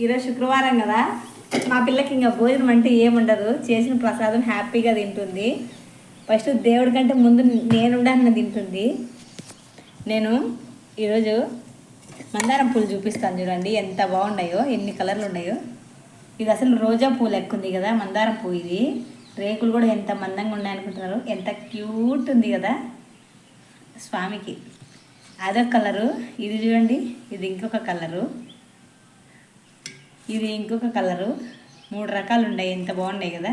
ఈరోజు శుక్రవారం కదా, మా పిల్లకి ఇంకా భోజనం అంటే ఏముండదు. చేసిన ప్రసాదం హ్యాపీగా తింటుంది. ఫస్ట్ దేవుడి కంటే ముందు నేనుండాలని తింటుంది. నేను ఈరోజు మందారం పూలు చూపిస్తాను చూడండి, ఎంత బాగున్నాయో, ఎన్ని కలర్లు ఉన్నాయో. ఇది అసలు రోజా పూలు ఎక్కుంది కదా, మందారం పువ్వు. ఇది రేకులు కూడా ఎంత మందంగా ఉన్నాయనుకుంటున్నారు. ఎంత క్యూట్ ఉంది కదా స్వామికి. అదొక కలరు. ఇది చూడండి, ఇది ఇంకొక కలరు, ఇది ఇంకొక కలరు. 3 రకాలు ఉన్నాయి. ఎంత బాగున్నాయి కదా.